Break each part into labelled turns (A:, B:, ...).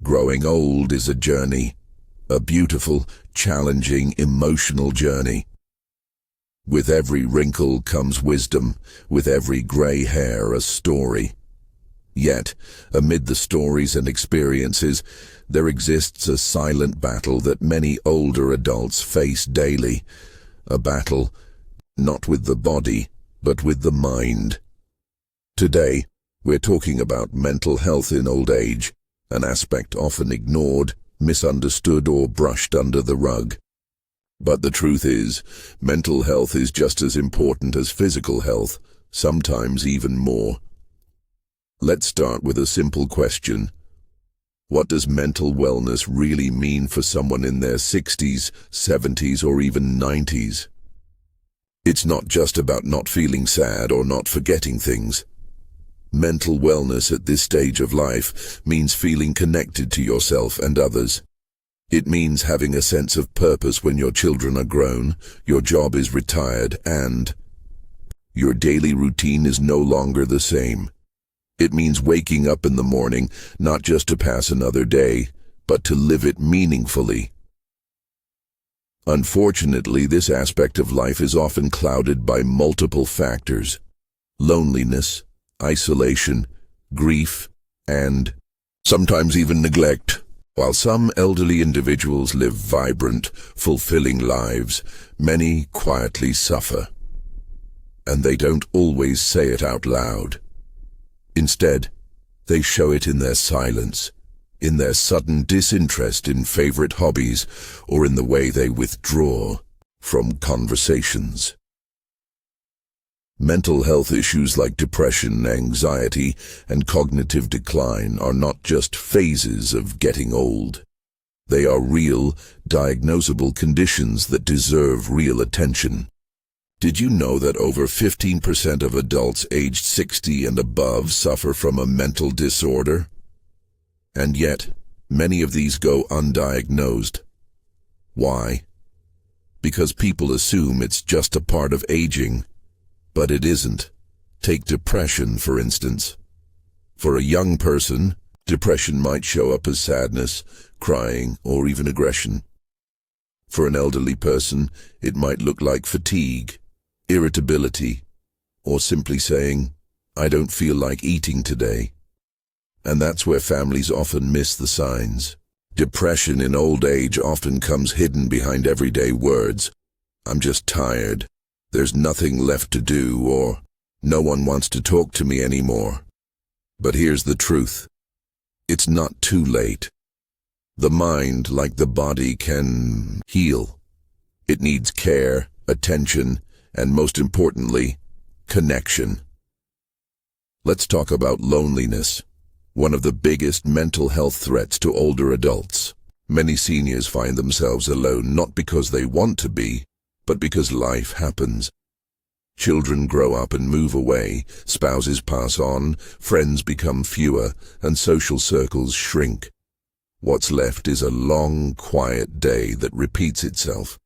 A: Growing old is a journey, a beautiful, challenging, emotional journey. With every wrinkle comes wisdom, with every gray hair a story. Yet, amid the stories and experiences, there exists a silent battle that many older adults face daily. A battle, not with the body, but with the mind. Today, we're talking about mental health in old age, an aspect often ignored, misunderstood, or brushed under the rug. But the truth is, mental health is just as important as physical health, sometimes even more. Let's start with a simple question. What does mental wellness really mean for someone in their 60s, 70s, or even 90s? It's not just about not feeling sad or not forgetting things. Mental wellness at this stage of life means feeling connected to yourself and others. It means having a sense of purpose when your children are grown, your job is retired, and your daily routine is no longer the same. It means waking up in the morning, not just to pass another day, but to live it meaningfully. Unfortunately, this aspect of life is often clouded by multiple factors: loneliness, isolation, grief, and sometimes even neglect. While some elderly individuals live vibrant, fulfilling lives, many quietly suffer. And they don't always say it out loud. Instead, they show it in their silence, in their sudden disinterest in favorite hobbies, or in the way they withdraw from conversations. Mental health issues like depression, anxiety, and cognitive decline are not just phases of getting old. They are real, diagnosable conditions that deserve real attention. Did you know that over 15% of adults aged 60 and above suffer from a mental disorder? And yet, many of these go undiagnosed. Why? Because people assume it's just a part of aging. But it isn't. Take depression, for instance. For a young person, depression might show up as sadness, crying, or even aggression. For an elderly person, it might look like fatigue, irritability, or simply saying, "I don't feel like eating today." And that's where families often miss the signs. Depression in old age often comes hidden behind everyday words. "I'm just tired. There's nothing left to do," or "no one wants to talk to me anymore." But here's the truth. It's not too late. The mind, like the body, can heal. It needs care, attention, and most importantly, connection. Let's talk about loneliness, one of the biggest mental health threats to older adults. Many seniors find themselves alone not because they want to be, but because life happens. Children grow up and move away, spouses pass on, friends become fewer, and social circles shrink. What's left is a long, quiet day that repeats itself.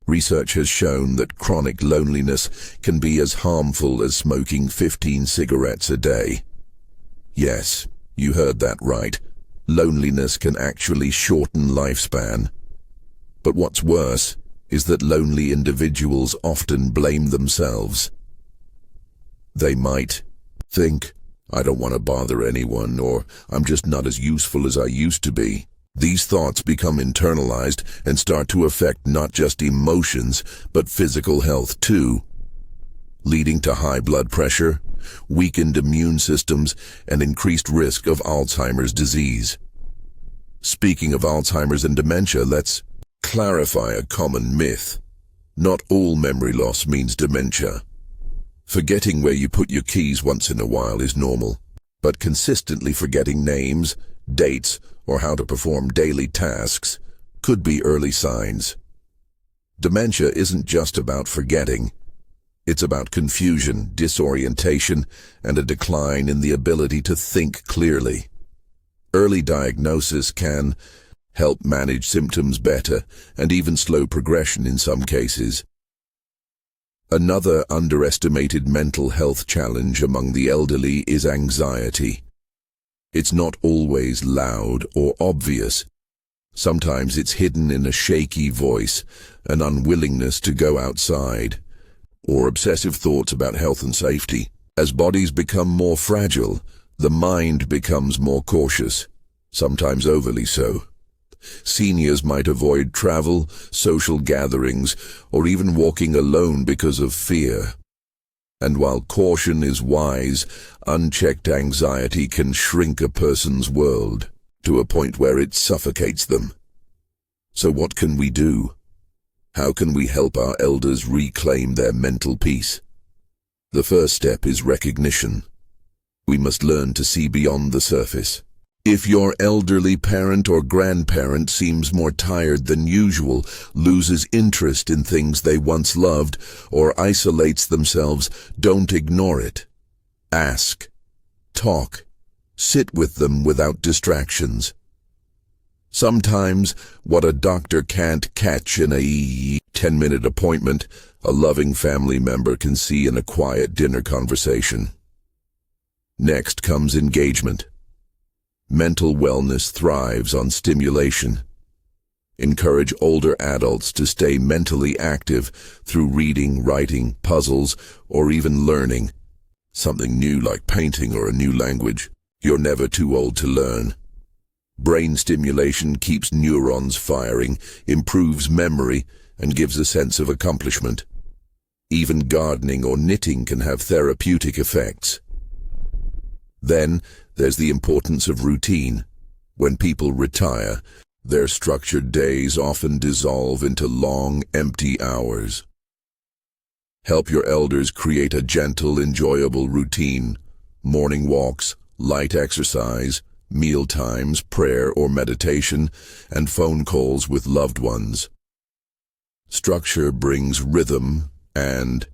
A: Research has shown that chronic loneliness can be as harmful as smoking 15 cigarettes a day. Yes, you heard that right. Loneliness can actually shorten lifespan. But what's worse is that lonely individuals often blame themselves. They might think, "I don't want to bother anyone," or "I'm just not as useful as I used to be." These thoughts become internalized and start to affect not just emotions, but physical health too, leading to high blood pressure, weakened immune systems, and increased risk of Alzheimer's disease. Speaking of Alzheimer's and dementia, let's clarify a common myth. Not all memory loss means dementia. Forgetting where you put your keys once in a while is normal, but consistently forgetting names, dates, or how to perform daily tasks could be early signs. Dementia isn't just about forgetting. It's about confusion, disorientation, and a decline in the ability to think clearly. Early diagnosis can help manage symptoms better and even slow progression in some cases. Another underestimated mental health challenge among the elderly is anxiety. It's not always loud or obvious. Sometimes it's hidden in a shaky voice, an unwillingness to go outside, or obsessive thoughts about health and safety. As bodies become more fragile, the mind becomes more cautious, sometimes overly so. Seniors might avoid travel, social gatherings, or even walking alone because of fear. And while caution is wise, unchecked anxiety can shrink a person's world to a point where it suffocates them. So what can we do? How can we help our elders reclaim their mental peace? The first step is recognition. We must learn to see beyond the surface. If your elderly parent or grandparent seems more tired than usual, loses interest in things they once loved, or isolates themselves, don't ignore it. Ask. Talk. Sit with them without distractions. Sometimes, what a doctor can't catch in a 10-minute appointment, a loving family member can see in a quiet dinner conversation. Next comes engagement. Mental wellness thrives on stimulation. Encourage older adults to stay mentally active through reading, writing, puzzles, or even learning something new like painting or a new language. You're never too old to learn. Brain stimulation keeps neurons firing, improves memory, and gives a sense of accomplishment. Even gardening or knitting can have therapeutic effects. Then, there's the importance of routine. When people retire, their structured days often dissolve into long, empty hours. Help your elders create a gentle, enjoyable routine. Morning walks, light exercise, meal times, prayer or meditation, and phone calls with loved ones. Structure brings rhythm, and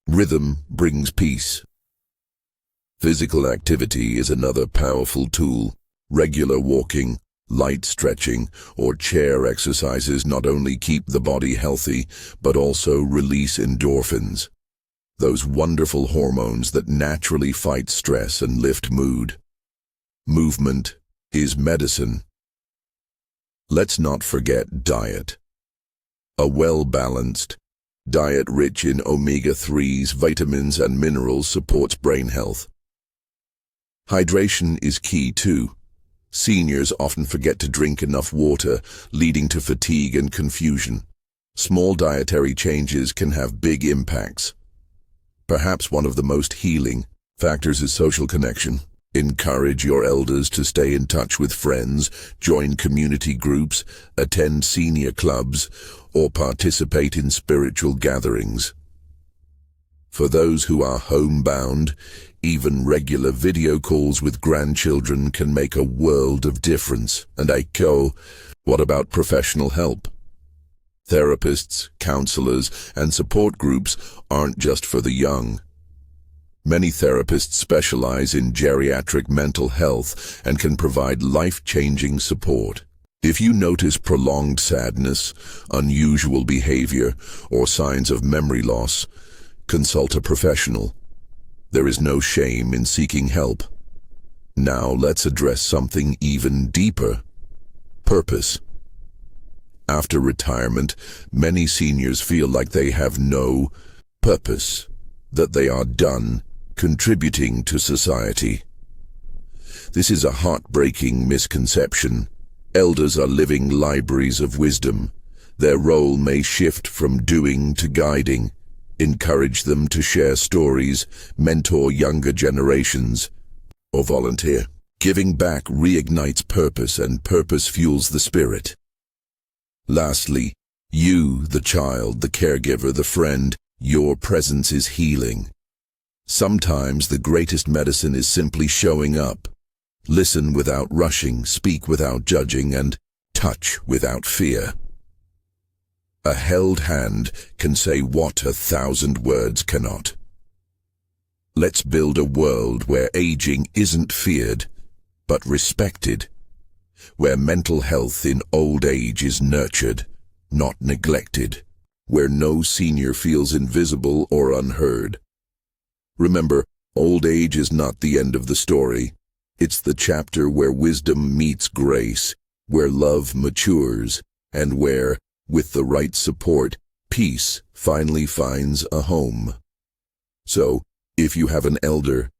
A: rhythm brings peace. Physical activity is another powerful tool. Regular walking, light stretching, or chair exercises not only keep the body healthy, but also release endorphins, those wonderful hormones that naturally fight stress and lift mood. Movement is medicine. Let's not forget diet. A well-balanced diet rich in omega-3s, vitamins, and minerals supports brain health. Hydration is key too. Seniors often forget to drink enough water, leading to fatigue and confusion. Small dietary changes can have big impacts. Perhaps one of the most healing factors is social connection. Encourage your elders to stay in touch with friends, join community groups, attend senior clubs, or participate in spiritual gatherings. For those who are homebound, even regular video calls with grandchildren can make a world of difference. And what about professional help? Therapists, counselors, and support groups aren't just for the young. Many therapists specialize in geriatric mental health and can provide life-changing support. If you notice prolonged sadness, unusual behavior, or signs of memory loss, consult a professional. There is no shame in seeking help. Now let's address something even deeper: purpose. After retirement, many seniors feel like they have no purpose, that they are done contributing to society. This is a heartbreaking misconception. Elders are living libraries of wisdom. Their role may shift from doing to guiding. Encourage them to share stories, mentor younger generations, or volunteer. Giving back reignites purpose, and purpose fuels the spirit. Lastly, you, the child, the caregiver, the friend, your presence is healing. Sometimes the greatest medicine is simply showing up. Listen without rushing, speak without judging, and touch without fear. A held hand can say what 1,000 words cannot. Let's build a world where aging isn't feared, but respected. Where mental health in old age is nurtured, not neglected. Where no senior feels invisible or unheard. Remember, old age is not the end of the story. It's the chapter where wisdom meets grace, where love matures, and where, with the right support, peace finally finds a home. So, if you have an elder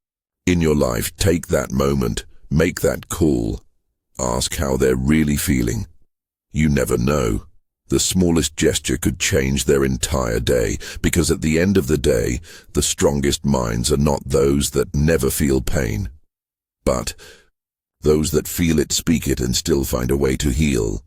A: in your life, take that moment, make that call. Ask how they're really feeling. You never know. The smallest gesture could change their entire day, because at the end of the day, the strongest minds are not those that never feel pain, but those that feel it, speak it, and still find a way to heal.